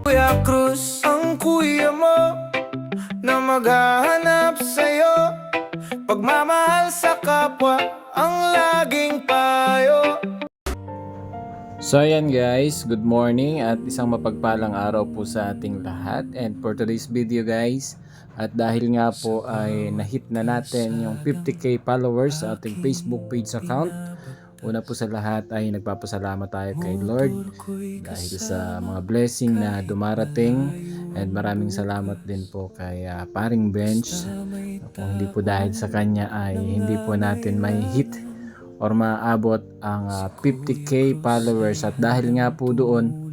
Kuya Cruz, ang kuya mo na maghahanap sa'yo, pagmamahal sa kapwa ang laging payo. So ayan guys, good morning at isang mapagpalang araw po sa ating lahat. And for today's video guys, at dahil nga po ay na-hit na natin yung 50k followers sa ating Facebook page account, una po sa lahat ay nagpapasalamat tayo kay Lord dahil sa mga blessing na dumarating, and maraming salamat din po kay Paring Bench. Kung hindi po dahil sa kanya ay hindi po natin may hit or maabot ang 50k followers, at dahil nga po doon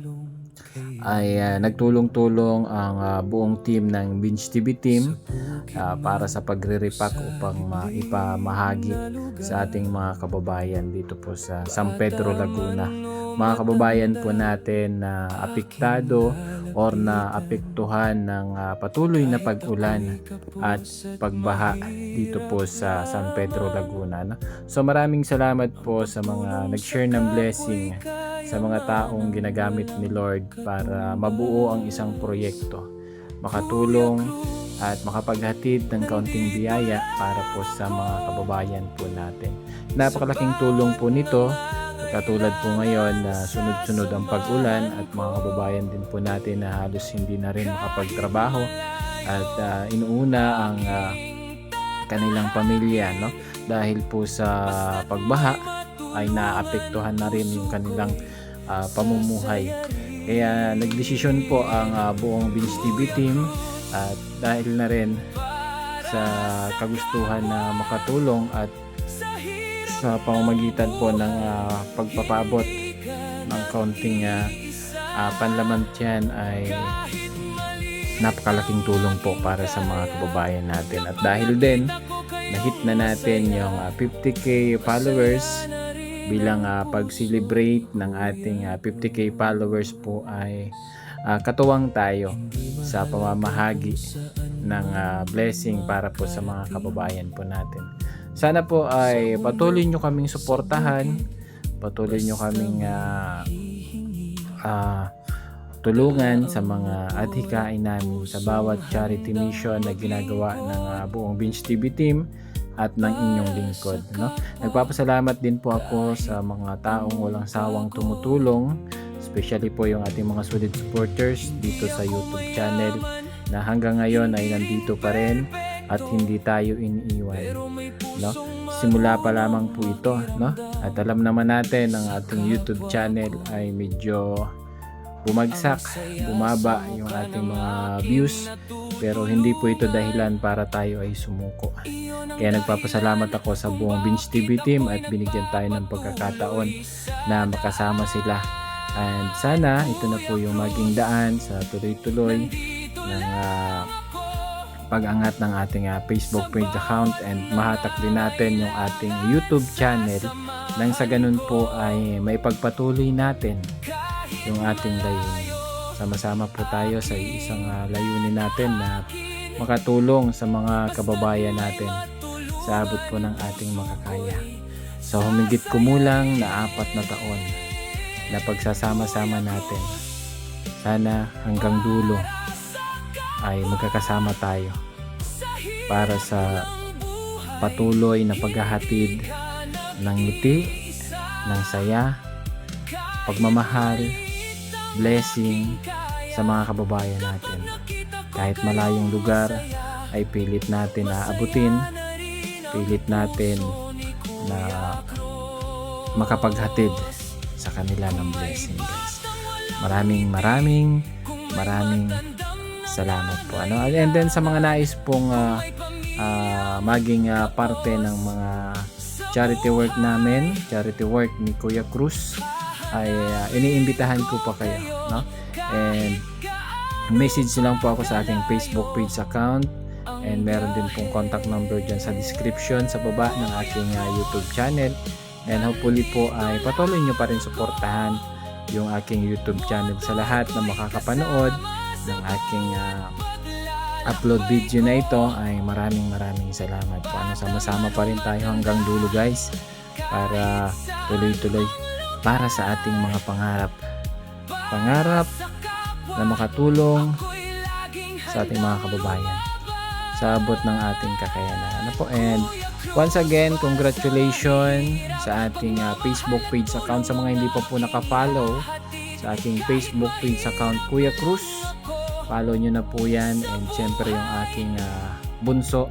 ay nagtulong-tulong ang buong team ng Binge TV team para sa pagre-repack upang maipamahagi sa ating mga kababayan dito po sa San Pedro, Laguna. Mga kababayan po natin na apektado or na apektuhan ng patuloy na pag-ulan at pagbaha dito po sa San Pedro, Laguna. So maraming salamat po sa mga nag-share ng blessing, sa mga taong ginagamit ni Lord para mabuo ang isang proyekto, makatulong at makapaghatid ng kaunting biyaya para po sa mga kababayan po natin. Napakalaking tulong po nito, katulad po ngayon na sunod-sunod ang pag-ulan at mga kababayan din po natin na halos hindi na rin makapagtrabaho at inuuna ang kanilang pamilya, no? Dahil po sa pagbaha ay naapektuhan na rin yung kanilang pamumuhay. Kaya nagdesisyon po ang buong Binge TV team at dahil na rin sa kagustuhan na makatulong at sa pamamagitan po ng pagpapabot ng kaunting panlaman tiyan ay napakalaking tulong po para sa mga kababayan natin. At dahil din na-hit na natin yung 50k followers, bilang pag-celebrate ng ating 50k followers po ay katuwang tayo sa pamamahagi ng blessing para po sa mga kababayan po natin. Sana po ay patuloy nyo kaming suportahan, patuloy nyo kaming tulungan sa mga adhikain namin sa bawat charity mission na ginagawa ng buong Binge TV team at ng inyong lingkod, no? Nagpapasalamat din po ako sa mga taong walang sawang tumutulong, especially po yung ating mga solid supporters dito sa YouTube channel na hanggang ngayon ay nandito pa rin at hindi tayo iniiwan, no? Simula pa lamang po ito, no? At alam naman natin ang ating YouTube channel ay medyo bumagsak, bumaba yung ating mga views, pero hindi po ito dahilan para tayo ay sumuko. Kaya nagpapasalamat ako sa buong Binge TV team at binigyan tayo ng pagkakataon na makasama sila, and sana ito na po yung maging daan sa tuloy-tuloy ng pag-angat ng ating Facebook page account, and mahatak din natin yung ating YouTube channel nang sa ganun po ay may pagpatuloy natin yung ating layunin. Sama-sama po tayo sa isang layunin natin na makatulong sa mga kababayan natin sa abot po ng ating makakaya. So humigit kumulang na 4 na taon na pagsasama-sama natin. Sana hanggang dulo ay magkakasama tayo para sa patuloy na paghahatid ng ngiti, ng saya, pagmamahal, blessing sa mga kababayan natin. Kahit malayong lugar ay pilit natin na abutin, pilit natin na makapaghatid sa kanila ng blessing, guys. Maraming salamat po, ano? And then sa mga nais pong maging parte ng mga charity work namin, charity work ni Kuya Cruz, ay iniimbitahan ko pa kayo, no? And message lang po ako sa aking Facebook page account, and meron din pong contact number dyan sa description sa baba ng aking YouTube channel. And hopefully po ay patuloy nyo pa rin suportahan yung aking YouTube channel. Sa lahat na makakapanood ng aking upload video na ito ay maraming salamat po. Sama-sama pa rin tayo hanggang dulo guys, para tuloy-tuloy para sa ating mga pangarap na makatulong sa ating mga kababayan sa abot ng ating kakayanan. Ano po, and once again, congratulations sa ating Facebook page account. Sa mga hindi pa po nakafollow sa ating Facebook page account, Kuya Cruz, follow nyo na po yan. And syempre yung aking bunso,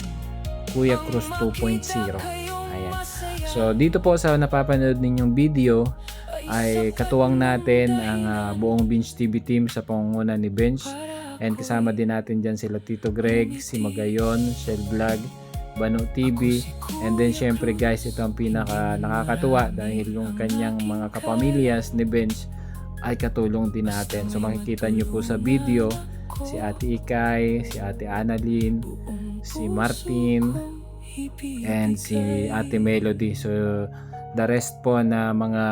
Kuya Cruz 2.0. Ayan. So dito po sa napapanood ninyong video ay katuwang natin ang buong Bench TV team sa pangunguna ni Bench. And kasama din natin dyan sila Tito Greg, si Magayon, Shell Vlog, Bano TV. And then syempre guys, ito ang pinaka nakakatuwa dahil yung kanyang mga kapamilyas ni Bench ay katulong din natin. So makikita nyo po sa video si Ate Ikay, si Ate Annalyn, si Martin, and si Ate Melody. So the rest po na mga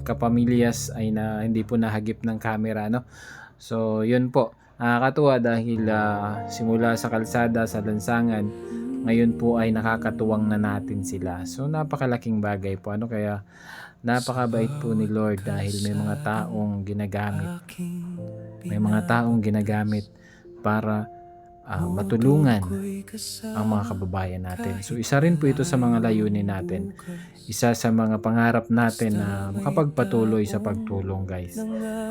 kapamilyas ay na hindi po nahagip ng camera, no? So yun po, nakakatuwa dahil simula sa kalsada, sa lansangan, ngayon po ay nakakatuwang na natin sila. So napakalaking bagay po, ano, kaya napakabait po ni Lord dahil may mga taong ginagamit para matulungan ang mga kababayan natin. So isa rin po ito sa mga layunin natin, isa sa mga pangarap natin na makapagpatuloy sa pagtulong guys,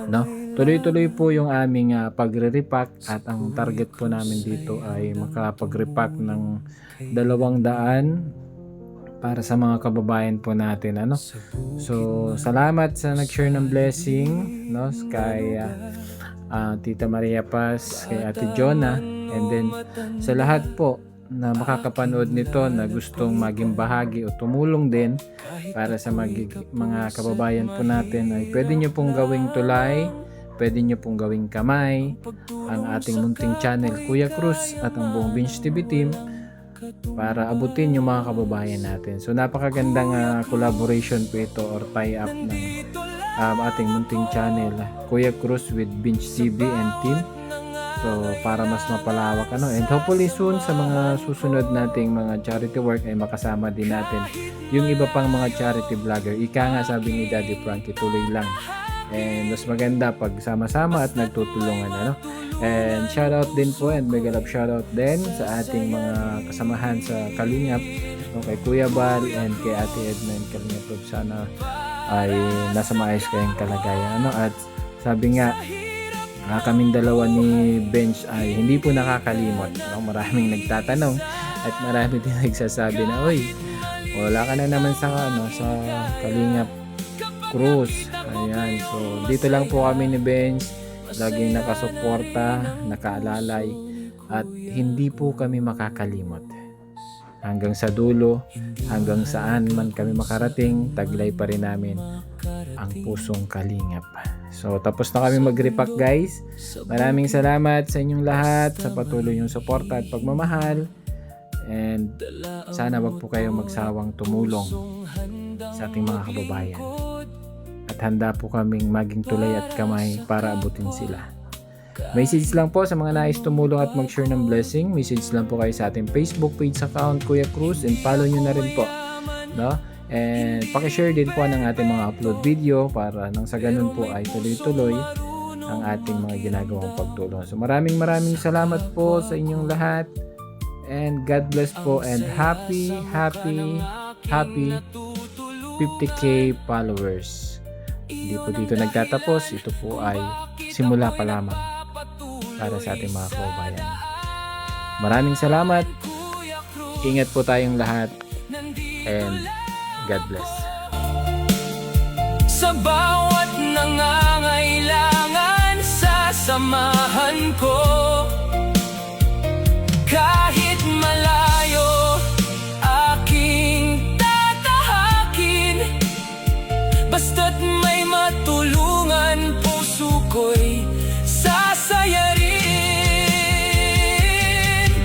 no? Tuloy-tuloy po yung aming pagre-repack at ang target po namin dito ay makapag-repack ng 200 para sa mga kababayan po natin, ano. So salamat sa nag-share ng blessing, no, kay Tita Maria Paz, kay Ate Jonah, and then sa lahat po na makakapanood nito na gustong maging bahagi o tumulong din para sa mga kababayan po natin, ay pwede nyo pong gawing tulay, pwede nyo pong gawing kamay ang ating munting channel Kuya Cruz at ang buong Bench TV team para abutin yung mga kababayan natin. So napakagandang collaboration po ito or tie-up ng ating munting channel Kuya Cruz with Bench TV and team. So para mas mapalawak, ano, and hopefully soon sa mga susunod nating mga charity work ay makasama din natin yung iba pang mga charity vlogger. Ika nga sabi ni Daddy Frankie, tuloy lang. And mas maganda pag sama-sama at nagtutulungan, ano. And shoutout din po, and mega love shoutout din sa ating mga kasamahan sa Kalingap, so, kay Kuya Bal and kay Ate Edna and Kalingap. Sana ay nasa maayos kayong kalagayan, ano. At sabi nga, kaming dalawa ni Bench ay hindi po nakakalimot, no? Maraming nagtatanong at marami din nagsasabi na, oy, wala ka na naman sa sa Kalingap Cruz. Ayan, so dito lang po kami ni Bench, laging nakasuporta, nakaalalay, at hindi po kami makakalimot. Hanggang sa dulo, hanggang saan man kami makarating, taglay pa rin namin ang pusong Kalingap. So tapos na kami mag-repack guys. Maraming salamat sa inyong lahat sa patuloy yung suporta at pagmamahal. And sana wag po kayong magsawang tumulong sa ating mga kababayan. At handa po kaming maging tulay at kamay para abutin sila. Message lang po sa mga nais tumulong at mag-share ng blessing. Message lang po kayo sa ating Facebook page account Kuya Cruz, and follow nyo na rin po, no? And pakishare din po ng ating mga upload video para nang sa ganun po ay tuloy-tuloy ang ating mga ginagawang pagtulong. So maraming salamat po sa inyong lahat, and God bless po, and happy 50k followers. Hindi po dito nagtatapos, ito po ay simula pa lamang para sa ating mga kababayan. Maraming salamat, ingat po tayong lahat, and God bless. Sa bawat nangangailangan, sasamahan ko. Kahit malayo, aking tatahakin. Basta't may matulungan, puso ko'y sasayarin.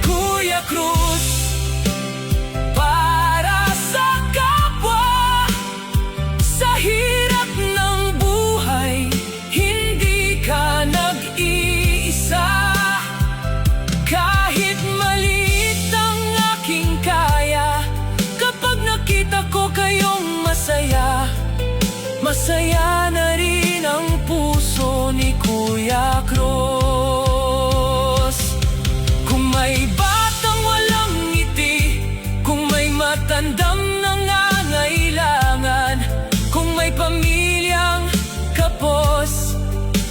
Kuya Cruz, para sa kapwa, sa hirap ng buhay, hindi ka nag-iisa. handang nangangailangan. Kung may pamilyang kapos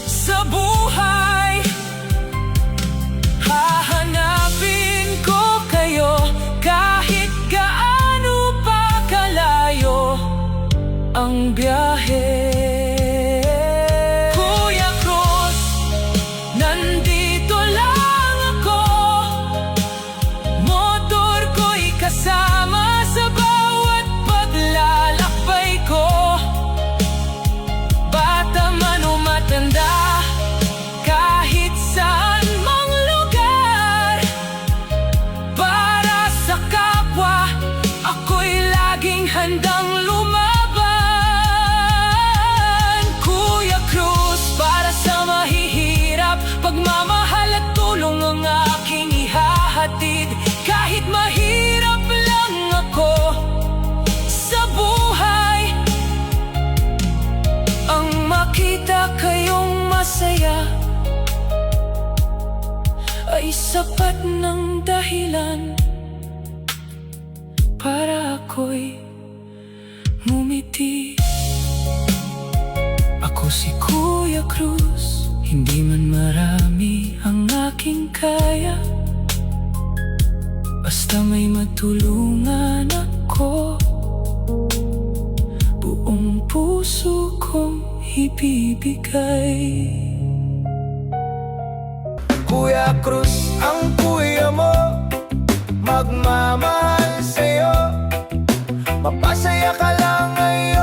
sa buhay, hahanapin ko kayo kahit gaano pa kalayo ang biyahe. Kuya Cruz, nandito lang ako. Motor ko'y kasama sa bawat paglalakbay ko. Bata man o matanda, kahit saan mang lugar, para sa kapwa, ako'y laging handang lumaban. Kuya Cruz, para sa mahihirap, pagmamahal at tulong ang aking ihahatid. Kahit mahirap lang ako sa buhay, ang makita kayong masaya ay sapat ng dahilan para ako'y ngumiti. Ako si Kuya Cruz, hindi man marami ang aking kaya, basta may matulungan ako, buong puso kong ibibigay. Kuya Cruz, ang kuya mo, magmamahal sa'yo. Mapasaya ka lang ngayon.